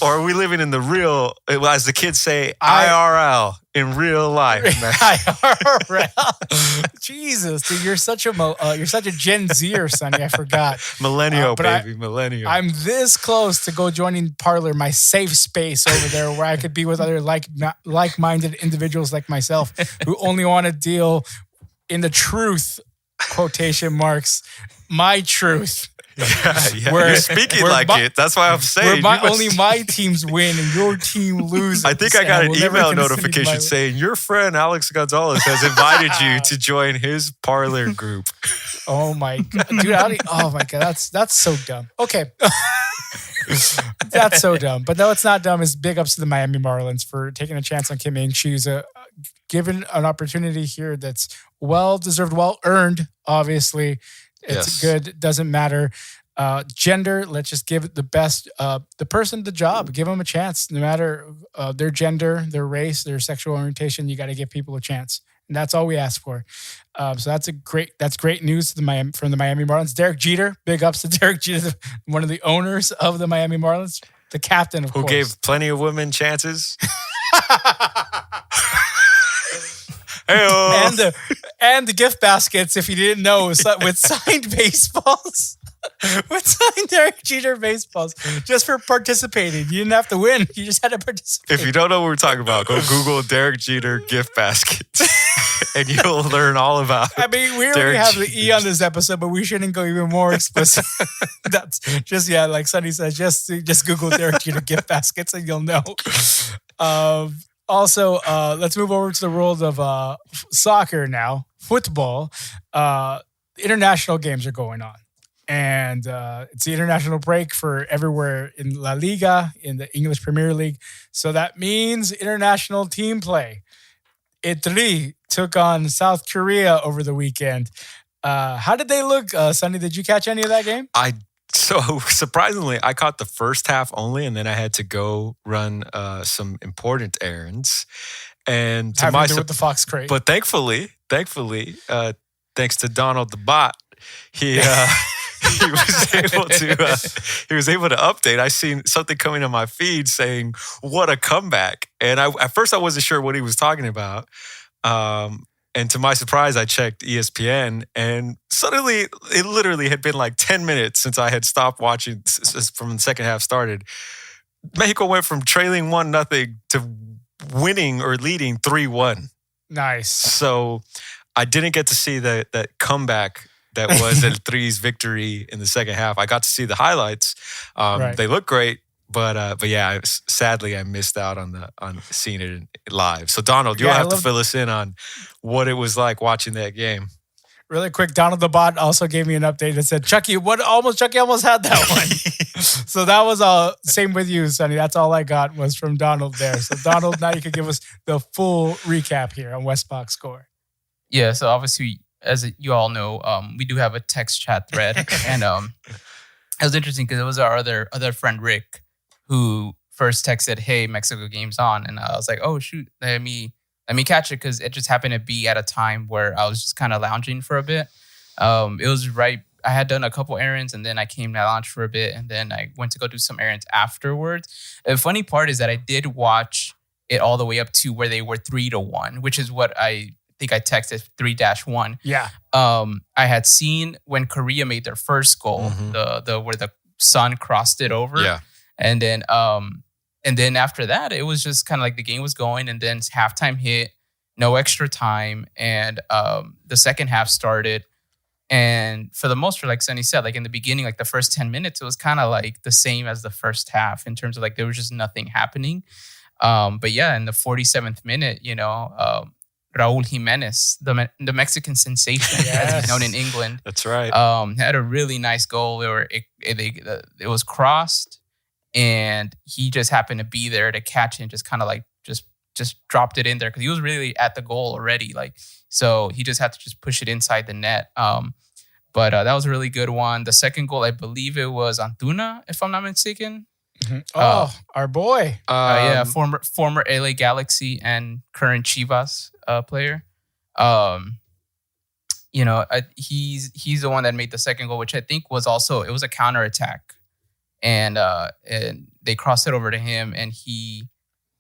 are we living in the real, as the kids say, IRL, in real life, man? IRL. Jesus, dude, you're such a Gen Zer, Sonny. I forgot. Millennial, baby, millennial. I'm this close to go joining Parler, my safe space over there, where I could be with other like-minded individuals like myself who only want to deal in the truth, quotation marks, my truth. Yeah. You're speaking like it. That's why I'm saying. Only my teams win and your team loses. I think I got an email notification saying your friend Alex Gonzalez has invited you to join his Parler group. Oh my God. Dude, oh my God. That's so dumb. Okay. That's so dumb. But no, it's not dumb. It's big ups to the Miami Marlins for taking a chance on Kim Ng. She's given an opportunity here that's well-deserved, well-earned, obviously. It's good. Doesn't matter. Gender, let's just give it the best, the person the job, give them a chance. No matter their gender, their race, their sexual orientation, you got to give people a chance. And that's all we ask for. So that's great news from the Miami Marlins. Derek Jeter, big ups to Derek Jeter, one of the owners of the Miami Marlins, the captain, of course. Who gave plenty of women chances. and the gift baskets, if you didn't know, with signed baseballs. With signed Derek Jeter baseballs, just for participating. You didn't have to win. You just had to participate. If you don't know what we're talking about, go Google Derek Jeter gift baskets, and you'll learn all about it. I mean, we already have the E on this episode, but we shouldn't go even more explicit. That's just, like Sonny says, just Google Derek Jeter gift baskets and you'll know. Also, let's move over to the world of soccer now. Football. International games are going on. And it's the international break for everywhere in La Liga, in the English Premier League. So that means international team play. Italy took on South Korea over the weekend. How did they look, Sonny? Did you catch any of that game? So surprisingly, I caught the first half only, and then I had to go run some important errands. And to having to do with the Fox crate. But thankfully, thanks to Donald the bot, he was able to update. I seen something coming on my feed saying, "What a comeback!" And at first I wasn't sure what he was talking about. And to my surprise, I checked ESPN, and suddenly it literally had been like 10 minutes since I had stopped watching from the second half started. Mexico went from trailing 1-0 to winning or leading 3-1. Nice. So I didn't get to see that comeback that was El Tri's victory in the second half. I got to see the highlights. Right. They look great, but yeah, sadly I missed out on seeing it live. So Donald, you'll have to fill us in on what it was like watching that game. Really quick, Donald the bot also gave me an update that said, Chucky almost had that one. So that was all. Same with you, Sonny. That's all I got was from Donald there. So Donald, now you can give us the full recap here on West Box Score. Yeah, so obviously, as you all know, we do have a text chat thread. And it was interesting because it was our other friend, Rick, who first texted, "Hey, Mexico game's on." And I was like, "Oh, shoot, let me catch it," because it just happened to be at a time where I was just kind of lounging for a bit. It was right. I had done a couple errands, and then I came to lounge for a bit, and then I went to go do some errands afterwards. The funny part is that I did watch it all the way up to where they were 3-1, which is what I think I texted 3-1. Yeah. I had seen when Korea made their first goal, the where the sun crossed it over. Yeah. And then after that, it was just kind of like the game was going, and then halftime hit, no extra time, and the second half started. And for the most part, like Sonny said, like in the beginning, like the first 10 minutes, it was kind of like the same as the first half in terms of like there was just nothing happening. But yeah, in the 47th minute, Raul Jimenez, the Mexican sensation, as he's known in England. That's right. Had a really nice goal. It was crossed, and he just happened to be there to catch it and just kind of like just dropped it in there because he was really at the goal already. Like, so he just had to just push it inside the net. But that was a really good one. The second goal, I believe it was Antuna, if I'm not mistaken. Mm-hmm. Our boy. Former LA Galaxy and current Chivas player. He's the one that made the second goal, which I think was it was a counterattack. And they crossed it over to him, and he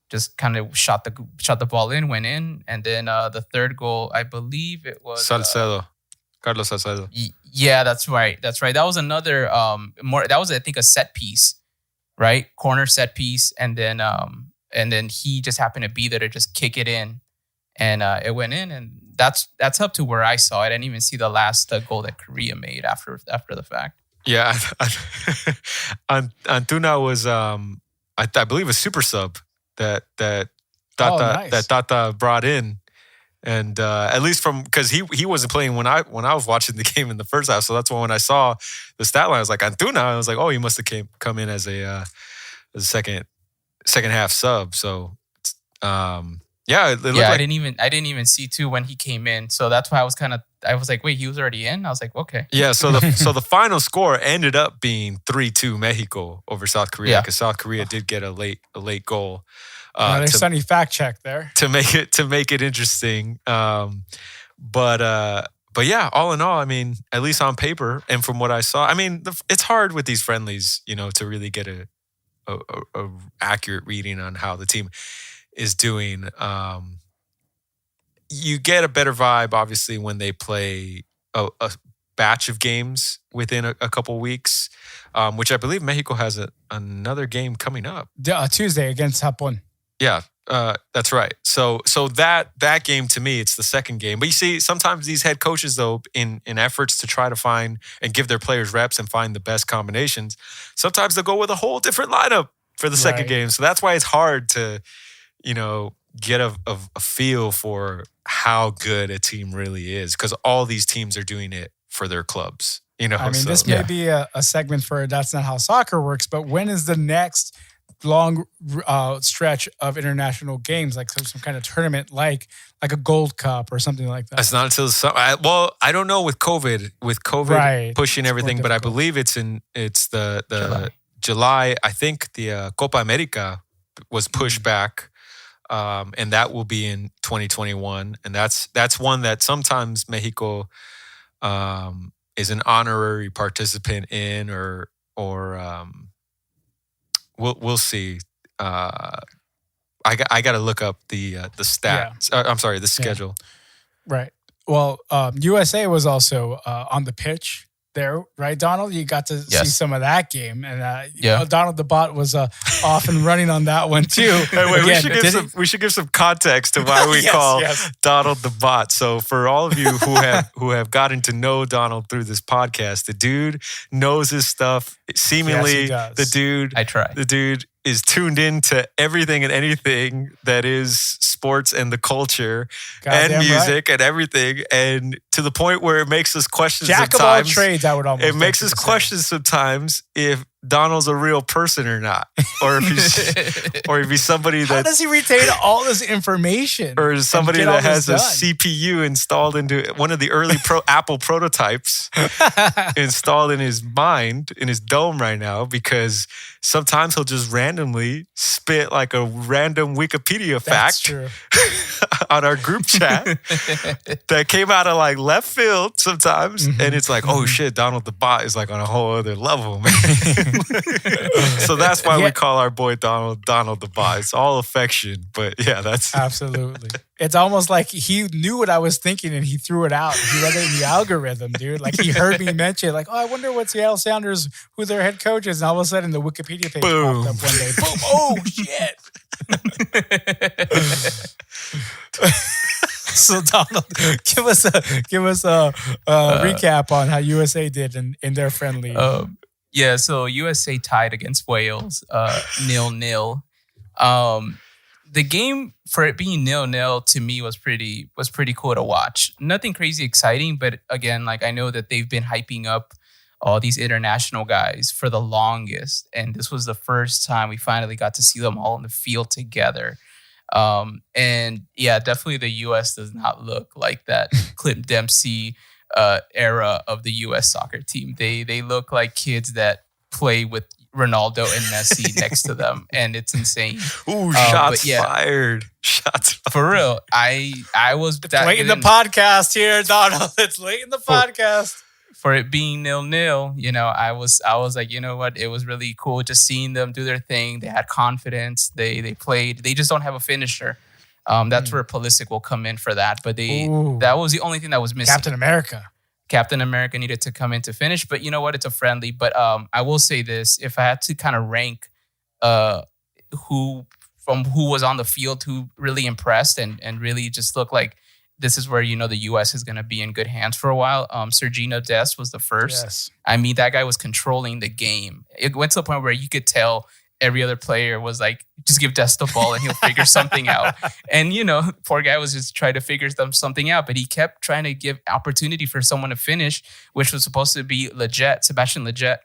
just kind of shot the ball in, went in, and then the third goal, I believe it was Carlos Salcedo. Yeah, that's right. That was another that was, I think, a set piece, right? Corner set piece, and then he just happened to be there to just kick it in, and it went in, and that's up to where I saw it. I didn't even see the last goal that Korea made after the fact. Yeah, Antuna was I believe a super sub that Tata brought in, and at least because he wasn't playing when I was watching the game in the first half, so that's why when I saw the stat line I was like Antuna, I was like, oh, he must have come in as a second half sub. So Yeah, I didn't even see too when he came in. So that's why I was like, wait, he was already in? I was like, okay. Yeah, so the final score ended up being 3-2 Mexico over South Korea because South Korea did get a late goal. Another sunny fact check there to make it interesting. But yeah, all in all, I mean, at least on paper and from what I saw, I mean, it's hard with these friendlies, to really get a accurate reading on how the team is doing. You get a better vibe, obviously, when they play a batch of games within a couple weeks, which I believe Mexico has another game coming up. Tuesday against Japón. Yeah, that's right. So that game, to me, it's the second game. But you see, sometimes these head coaches, though, in efforts to try to find and give their players reps and find the best combinations, sometimes they'll go with a whole different lineup for the second game. So that's why it's hard to, get a feel for how good a team really is, because all these teams are doing it for their clubs. I mean, this may be a segment for That's Not How Soccer Works, but when is the next long stretch of international games, like some kind of tournament, like a Gold Cup or something like that? It's not until the summer. I don't know with COVID pushing everything, but I believe it's the July. I think the Copa America was pushed back. And that will be in 2021, and that's one that sometimes Mexico is an honorary participant in, or we'll see. I got to look up the stats. Yeah. I'm sorry, the schedule. Right. Well, USA was also on the pitch there, right, Donald? You got to see some of that game, and Donald the Bot was off and running on that one too. Wait, we should give some context to why we call Donald the Bot. So for all of you who have gotten to know Donald through this podcast, the dude knows his stuff. Seemingly, the dude is tuned into everything and anything that is sports and the culture and music and everything, and to the point where it makes us question Jack sometimes. Of all trades, I would almost. It makes us question sometimes if Donald's a real person or not, or if he's somebody that. How does he retain all this information? Or is somebody that has a CPU installed into one of the early Apple prototypes installed in his mind, in his dome right now, because sometimes he'll just randomly spit like a random Wikipedia fact on our group chat that came out of like left field sometimes. And it's like, oh shit, Donald the Bot is like on a whole other level, man. So that's why we call our boy Donald the Bot. It's all affection, but yeah, that's absolutely. It's almost like he knew what I was thinking and he threw it out. He read it in the algorithm, dude. Like he heard me mention, like, oh, I wonder what Seattle Sounders, who their head coach is. And all of a sudden the Wikipedia page popped up one day. Boom! Oh shit! So Donald, give us a recap on how USA did in their friendly. So USA tied against Wales, 0-0. The game, for it being 0-0, to me was pretty cool to watch. Nothing crazy exciting, but again, like I know that they've been hyping up all these international guys for the longest, and this was the first time we finally got to see them all in the field together. And yeah, definitely the US does not look like that Clint Dempsey era of the US soccer team. They look like kids that play with Ronaldo and Messi next to them, and it's insane. Ooh, shots fired. Shots fired. For real. I was late in the podcast here, Donald. It's late in the podcast. For it being 0-0, I was like, you know what? It was really cool just seeing them do their thing. They had confidence. They played. They just don't have a finisher. That's where Pulisic will come in for that. But that was the only thing that was missing. Captain America needed to come in to finish. But you know what? It's a friendly. But I will say this. If I had to kind of rank who was on the field, who really impressed and really just looked like this is where, the U.S. is going to be in good hands for a while. Sergino Dest was the first. Yes. I mean, that guy was controlling the game. It went to the point where you could tell every other player was like, just give Des the ball and he'll figure something out. And, poor guy was just trying to figure something out, but he kept trying to give opportunity for someone to finish, which was supposed to be Sebastian Leggett,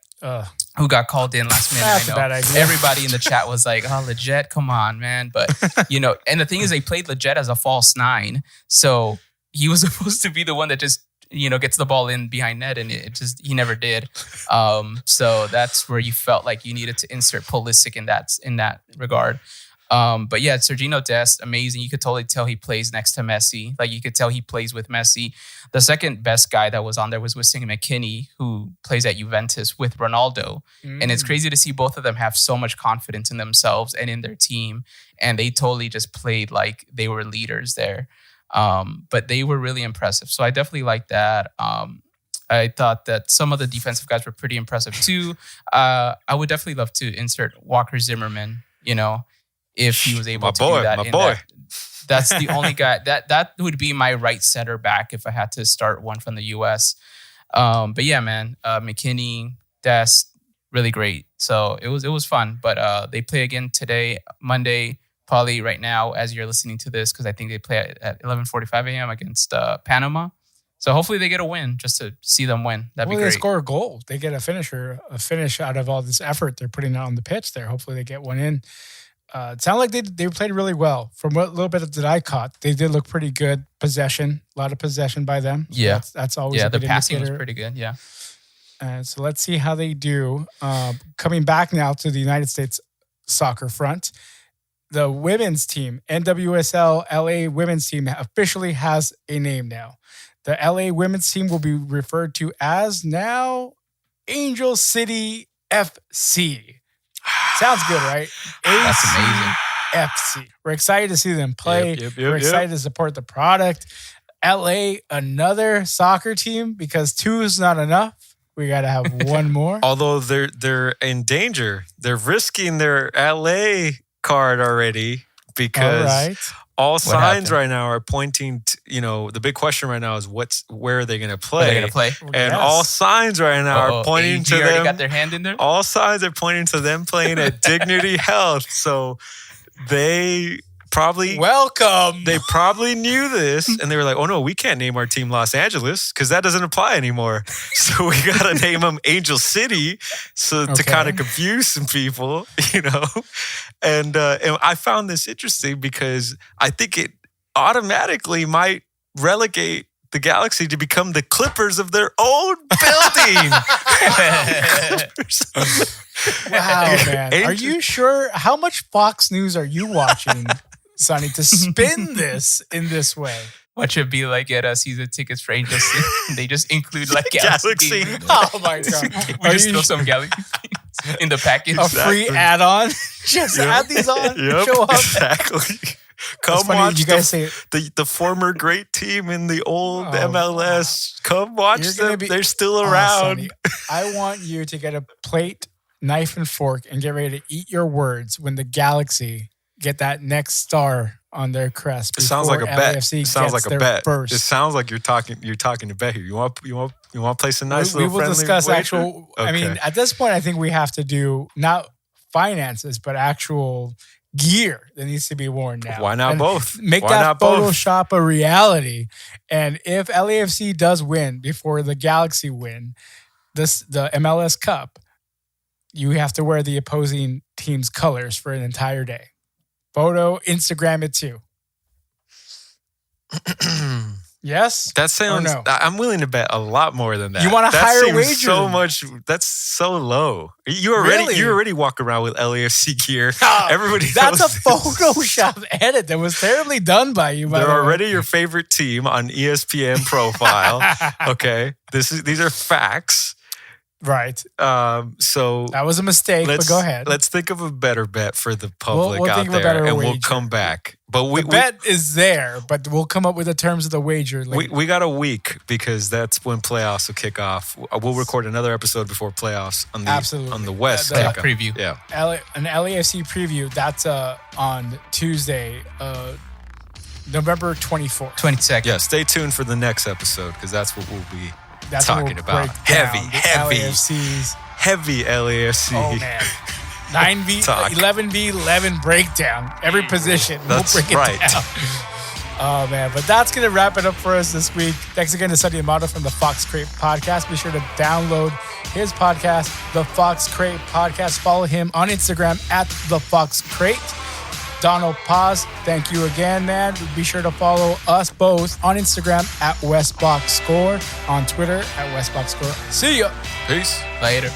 who got called in last minute. That's a bad idea. Everybody in the chat was like, oh, Leggett, come on, man. But, and the thing is, they played Leggett as a false 9. So he was supposed to be the one that just, gets the ball in behind net, and he never did. So that's where you felt like you needed to insert Pulisic in that regard. But yeah, Sergiño Dest, amazing. You could totally tell he plays next to Messi. Like you could tell he plays with Messi. The second best guy that was on there was Wissam McKennie, who plays at Juventus with Ronaldo. And it's crazy to see both of them have so much confidence in themselves and in their team. And they totally just played like they were leaders there. But they were really impressive. So I definitely like that. I thought that some of the defensive guys were pretty impressive too. I would definitely love to insert Walker Zimmerman, if he was able to do that. My boy. That's the only guy. That would be my right center back if I had to start one from the US. But yeah, man, McKinney, Dest, really great. So it was fun. But they play again today, Monday, probably right now as you're listening to this, because I think they play at 11:45 a.m. against Panama. So hopefully they get a win, just to see them win. That'd be great. They score a goal. They get a finish out of all this effort they're putting out on the pitch there. Hopefully they get one in. It sounded like they played really well. From what little bit that I caught, they did look pretty good. Possession, a lot of possession by them. So yeah, that's always a good the passing indicator. was pretty good. Yeah. So let's see how they do. Coming back now to the United States soccer front, the women's team, NWSL LA women's team, officially has a name now. The LA women's team will be referred to as now Angel City FC. Sounds good, right? That's amazing. FC. We're excited to see them play. We're excited to support the product. LA, another soccer team, because 2 is not enough. We got to have one more. Although they're in danger. They're risking their LA card already, because all signs right now are pointing to, the big question right now is where are they going to play? Are they going to play? And all signs right now are pointing to them. Already got their hand in there? All signs are pointing to them playing at Dignity Health. So they probably welcome. They probably knew this, and they were like, "Oh no, we can't name our team Los Angeles because that doesn't apply anymore. So we got to name them Angel City, to kind of confuse some people, And I found this interesting because I think it automatically might relegate the Galaxy to become the Clippers of their own building. Wow, man. Are you sure? How much Fox News are you watching, Sonny, to spin this in this way? What should be like at season tickets for Angel City? They just include like Galaxy. Oh my God. We just throw some Galaxy in the package. A free add-on. Just add these on. Show up. Exactly. Come watch you guys say the former great team in the old MLS. Come watch them. They're still around. Sonny, I want you to get a plate, knife, and fork and get ready to eat your words when the Galaxy get that next star on their crest. It sounds like a bet. It sounds like a bet. First. It sounds like you're talking to bet here. You want to place a nice little We will discuss wager? actual. Okay. I mean, at this point, I think we have to do not finances, but actual gear that needs to be worn now. Why not both? Make that Photoshop a reality. And if LAFC does win before the Galaxy win the MLS Cup, you have to wear the opposing team's colors for an entire day. Photo, Instagram it too. Yes? That sounds. No? I'm willing to bet a lot more than that. You want a higher wager? So much. That's so low. You already walk around with LAFC gear. Everybody. That's knows a Photoshop edit that was terribly done by you. They're already your favorite team on ESPN profile. Okay, these are facts. Right. So that was a mistake, but go ahead. Let's think of a better bet for the public we'll out think of a there, better and wager. we'll come back. But the bet is there, but we'll come up with the terms of the wager later. We got a week because that's when playoffs will kick off. We'll record another episode before playoffs on the West preview. Yeah, an LAFC preview. That's on Tuesday, November 24th, 22nd. Yeah, stay tuned for the next episode because that's what we'll be. That's talking about heavy LAFC. Oh man, 11v11 breakdown. Every position. That's we'll break it down. Oh, man. But that's going to wrap it up for us this week. Thanks again to Sonny Amato from the Fox Crate Podcast. Be sure to download his podcast, The Fox Crate Podcast. Follow him on Instagram at The Fox Crate. Donald Paz, thank you again, man. Be sure to follow us both on Instagram at WestBoxScore, on Twitter at WestBoxScore. See ya. Peace. Later.